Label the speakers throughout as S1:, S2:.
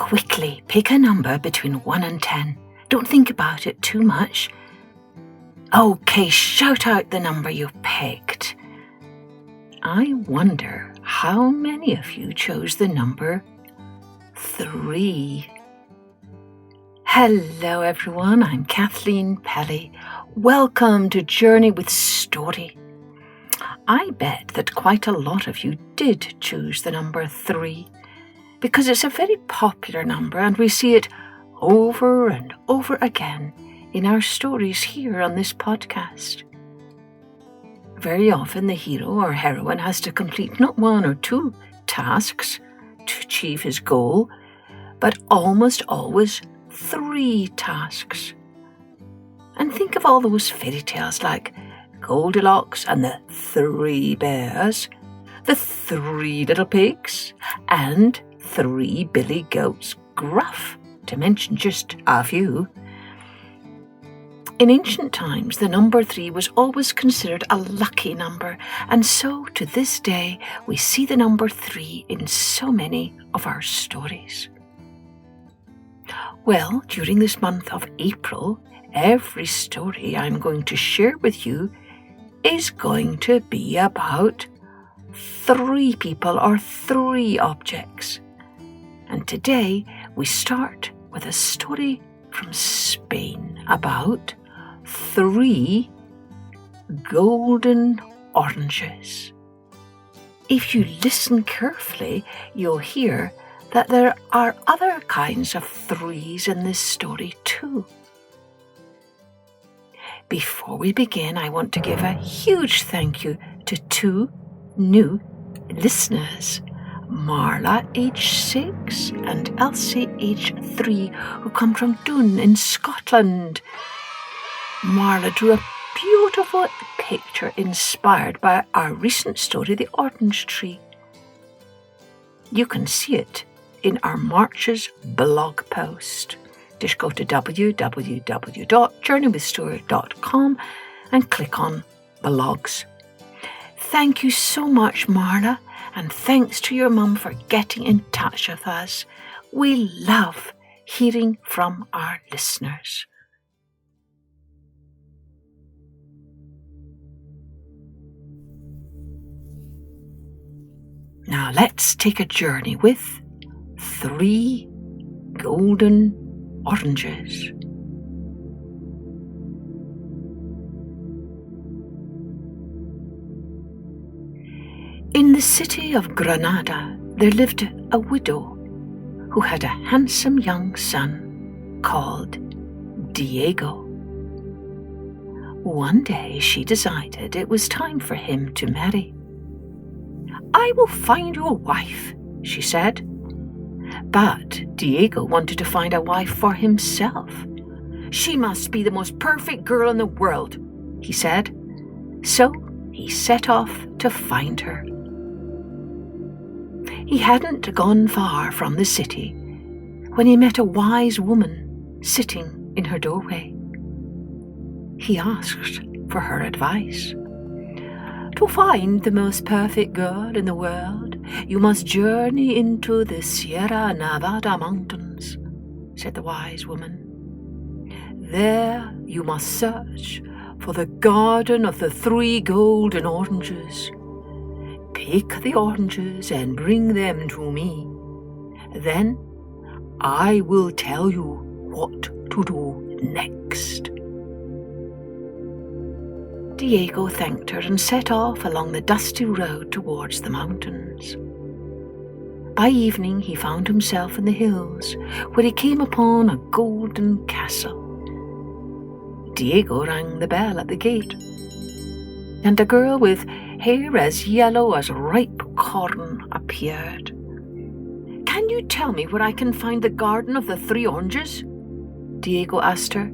S1: Quickly pick a number between 1 and 10. Don't think about it too much. Okay, shout out the number you've picked. I wonder how many of you chose the number 3. Hello everyone, I'm Kathleen Pelly. Welcome to Journey with Story. I bet that quite a lot of you did choose the number 3 because it's a very popular number and we see it over and over again in our stories here on this podcast. Very often the hero or heroine has to complete not 1 or 2 tasks to achieve his goal, but almost always 3 tasks. And think of all those fairy tales like Goldilocks and the 3 bears, the 3 little pigs, and 3 billy goats gruff, to mention just a few. In ancient times, the number 3 was always considered a lucky number, and so to this day we see the number 3 in so many of our stories. Well, during this month of April, every story I'm going to share with you is going to be about 3 people or 3 objects. And today we start with a story from Spain about 3 golden oranges. If you listen carefully, you'll hear that there are other kinds of 3s in this story too. Before we begin, I want to give a huge thank you to 2 new listeners, Marla, age 6, and Elsie, age 3, who come from Doon in Scotland. Marla drew a beautiful picture inspired by our recent story, The Orange Tree. You can see it in our March's blog post. Just go to www.journeywithstory.com and click on blogs. Thank you so much, Marla, and thanks to your mum for getting in touch with us. We love hearing from our listeners. Now let's take a journey with 3 golden oranges. In the city of Granada, there lived a widow who had a handsome young son called Diego. One day she decided it was time for him to marry. "I will find you a wife," she said. But Diego wanted to find a wife for himself. "She must be the most perfect girl in the world," he said. So he set off to find her. He hadn't gone far from the city when he met a wise woman sitting in her doorway. He asked for her advice. "To find the most perfect girl in the world, you must journey into the Sierra Nevada mountains," said the wise woman. "There you must search for the garden of the 3 golden oranges. Pick the oranges and bring them to me. Then I will tell you what to do next." Diego thanked her and set off along the dusty road towards the mountains. By evening he found himself in the hills, where he came upon a golden castle. Diego rang the bell at the gate, and a girl with hair as yellow as ripe corn appeared. "Can you tell me where I can find the garden of the 3 oranges?" Diego asked her.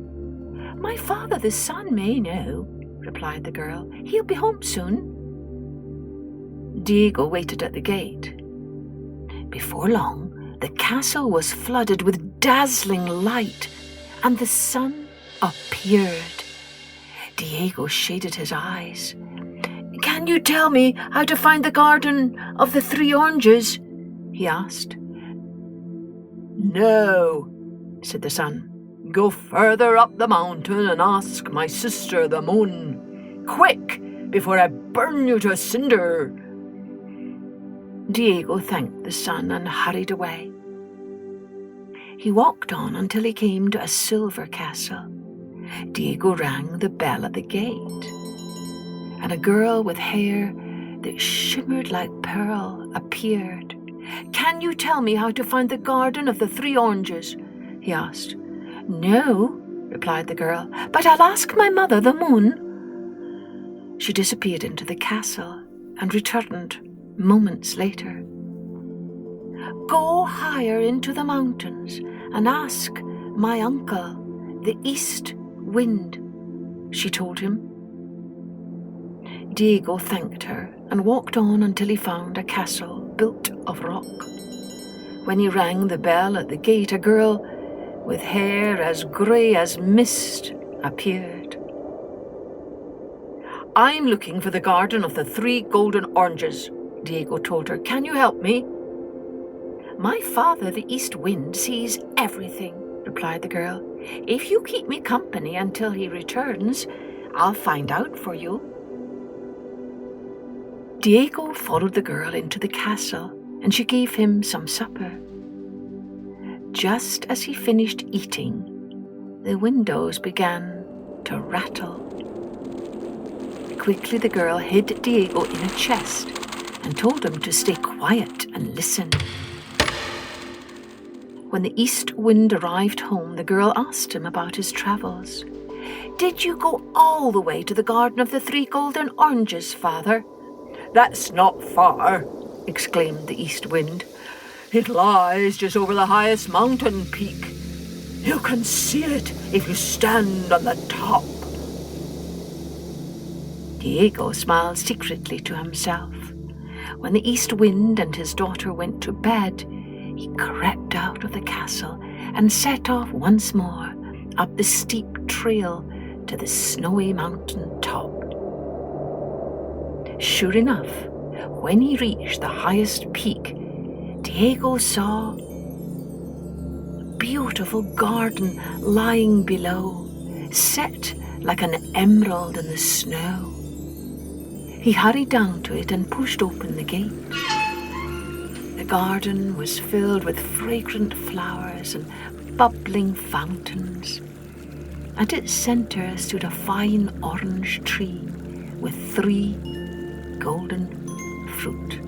S1: "My father the sun may know," replied the girl. "He'll be home soon." Diego waited at the gate. Before long, the castle was flooded with dazzling light, and the sun appeared. Diego shaded his eyes. "Can you tell me how to find the garden of the 3 oranges?" he asked. "No," said the sun. "Go further up the mountain and ask my sister the moon. Quick, before I burn you to a cinder." Diego thanked the sun and hurried away. He walked on until he came to a silver castle. Diego rang the bell at the gate, and a girl with hair that shimmered like pearl appeared. "Can you tell me how to find the garden of the 3 oranges?" he asked. "No," replied the girl, "but I'll ask my mother, the moon." She disappeared into the castle and returned moments later. "Go higher into the mountains and ask my uncle, the east wind," she told him. Diego thanked her and walked on until he found a castle built of rock. When he rang the bell at the gate, a girl with hair as grey as mist appeared. "I'm looking for the garden of the 3 golden oranges," Diego told her. "Can you help me?" "My father, the east wind, sees everything," replied the girl. "If you keep me company until he returns, I'll find out for you." Diego followed the girl into the castle, and she gave him some supper. Just as he finished eating, the windows began to rattle. Quickly the girl hid Diego in a chest and told him to stay quiet and listen. When the east wind arrived home, the girl asked him about his travels. "Did you go all the way to the garden of the 3 golden oranges, father?" "That's not far," exclaimed the east wind. "It lies just over the highest mountain peak. You can see it if you stand on the top." Diego smiled secretly to himself. When the east wind and his daughter went to bed, he crept out of the castle and set off once more up the steep trail to the snowy mountain top. Sure enough, when he reached the highest peak, Diego saw a beautiful garden lying below, set like an emerald in the snow. He hurried down to it and pushed open the gate. The garden was filled with fragrant flowers and bubbling fountains. At its center stood a fine orange tree with 3 golden fruit.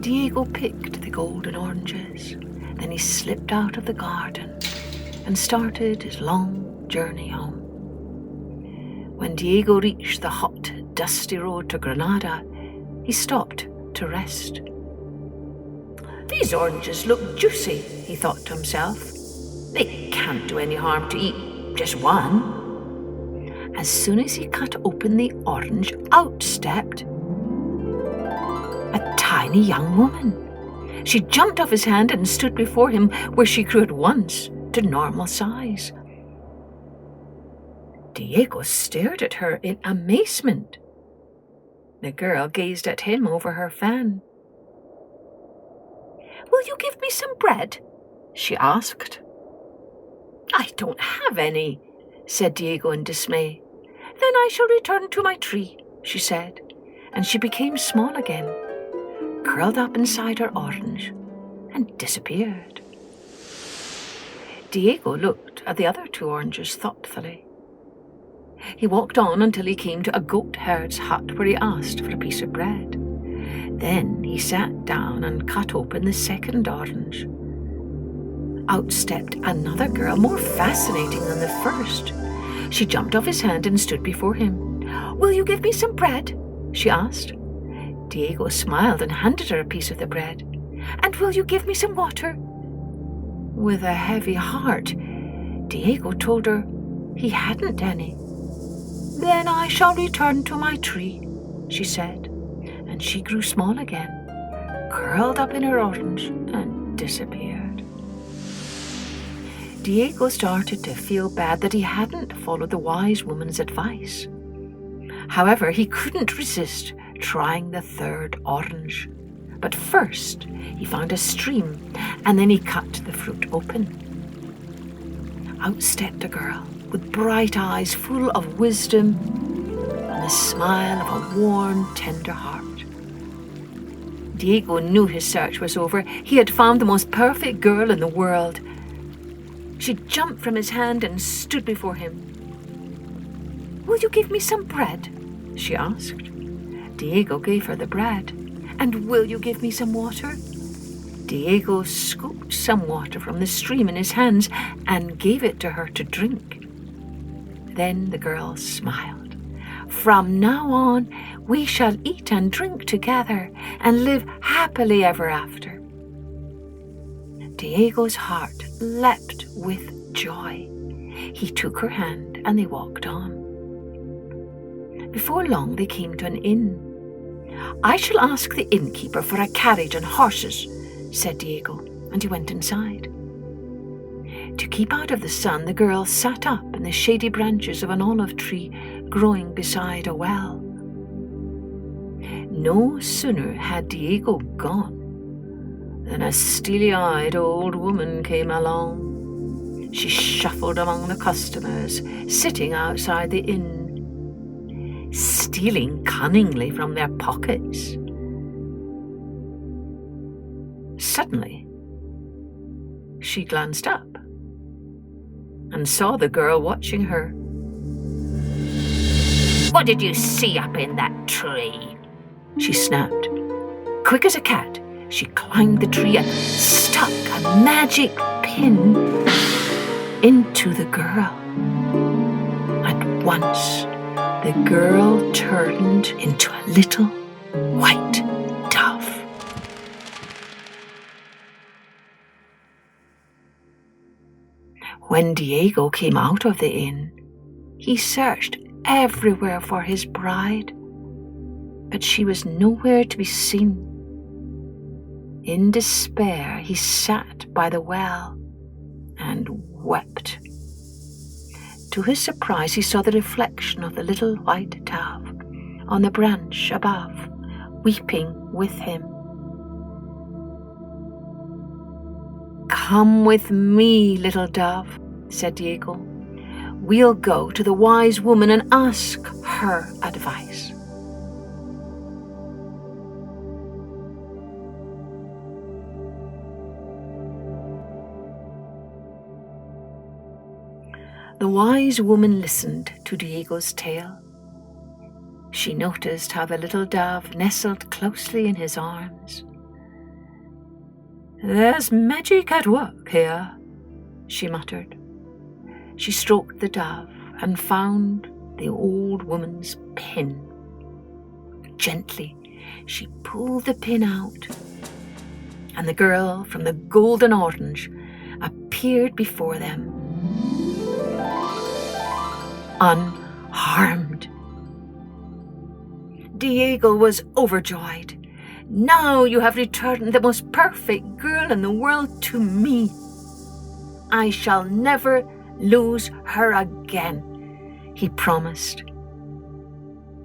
S1: Diego picked the golden oranges. Then he slipped out of the garden and started his long journey home. When Diego reached the hot, dusty road to Granada, he stopped to rest. "These oranges look juicy," he thought to himself. "They can't do any harm to eat just one." As soon as he cut open the orange, out stepped a tiny young woman. She jumped off his hand and stood before him, where she grew at once to normal size. Diego stared at her in amazement. The girl gazed at him over her fan. "Will you give me some bread?" she asked. "I don't have any," said Diego in dismay. "Then I shall return to my tree," she said, and she became small again, curled up inside her orange, and disappeared. Diego looked at the other 2 oranges thoughtfully. He walked on until he came to a goat herd's hut, where he asked for a piece of bread. Then he sat down and cut open the 2nd orange. Out stepped another girl, more fascinating than the first. She jumped off his hand and stood before him. "Will you give me some bread?" she asked. Diego smiled and handed her a piece of the bread. "And will you give me some water?" With a heavy heart, Diego told her he hadn't any. "Then I shall return to my tree," she said, and she grew small again, curled up in her orange, and disappeared. Diego started to feel bad that he hadn't followed the wise woman's advice. However, he couldn't resist trying the 3rd orange. But first, he found a stream, and then he cut the fruit open. Out stepped a girl with bright eyes full of wisdom and the smile of a warm, tender heart. Diego knew his search was over. He had found the most perfect girl in the world. She jumped from his hand and stood before him. "Will you give me some bread?" she asked. Diego gave her the bread. "And will you give me some water?" Diego scooped some water from the stream in his hands and gave it to her to drink. Then the girl smiled. "From now on, we shall eat and drink together and live happily ever after." Diego's heart leapt with joy. He took her hand and they walked on. Before long, they came to an inn. "I shall ask the innkeeper for a carriage and horses," said Diego, and he went inside. To keep out of the sun, the girl sat up in the shady branches of an olive tree growing beside a well. No sooner had Diego gone than a steely-eyed old woman came along. She shuffled among the customers sitting outside the inn, stealing cunningly from their pockets. Suddenly, she glanced up and saw the girl watching her. "What did you see up in that tree?" she snapped. Quick as a cat, she climbed the tree and stuck a magic pin into the girl. At once, the girl turned into a little white dove. When Diego came out of the inn, he searched everywhere for his bride, but she was nowhere to be seen. In despair, he sat by the well and wept. To his surprise, he saw the reflection of the little white dove on the branch above, weeping with him. "Come with me, little dove," said Diego. "We'll go to the wise woman and ask her advice." The wise woman listened to Diego's tale. She noticed how the little dove nestled closely in his arms. "There's magic at work here," she muttered. She stroked the dove and found the old woman's pin. Gently, she pulled the pin out, and the girl from the golden orange appeared before them, unharmed. Diego was overjoyed. "Now you have returned the most perfect girl in the world to me. I shall never lose her again," he promised.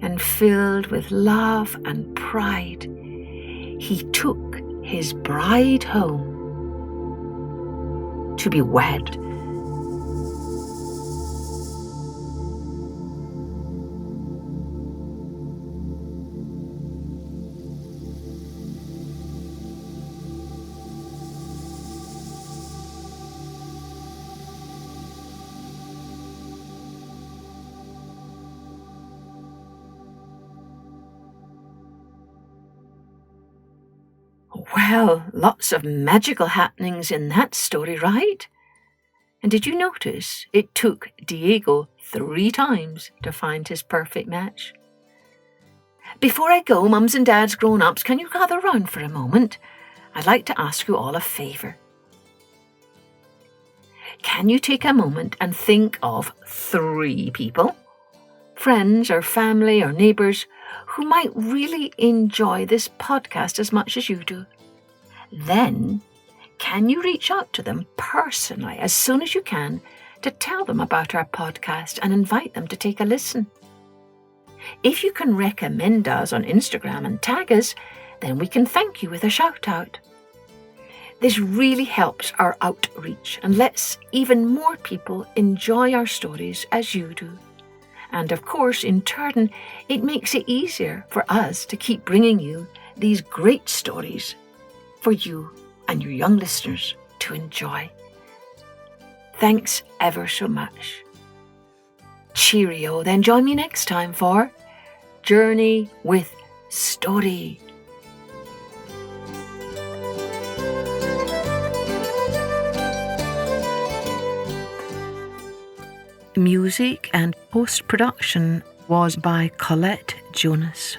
S1: And filled with love and pride, he took his bride home to be wed. Well, lots of magical happenings in that story, right? And did you notice it took Diego 3 times to find his perfect match? Before I go, mums and dads, grown-ups, can you gather round for a moment? I'd like to ask you all a favour. Can you take a moment and think of 3 people, friends or family or neighbours, who might really enjoy this podcast as much as you do? Then, can you reach out to them personally as soon as you can to tell them about our podcast and invite them to take a listen? If you can recommend us on Instagram and tag us, then we can thank you with a shout out. This really helps our outreach and lets even more people enjoy our stories as you do. And of course, in turn, it makes it easier for us to keep bringing you these great stories for you and your young listeners to enjoy. Thanks ever so much. Cheerio, then join me next time for Journey with Story. Music and post-production was by Colette Jonas.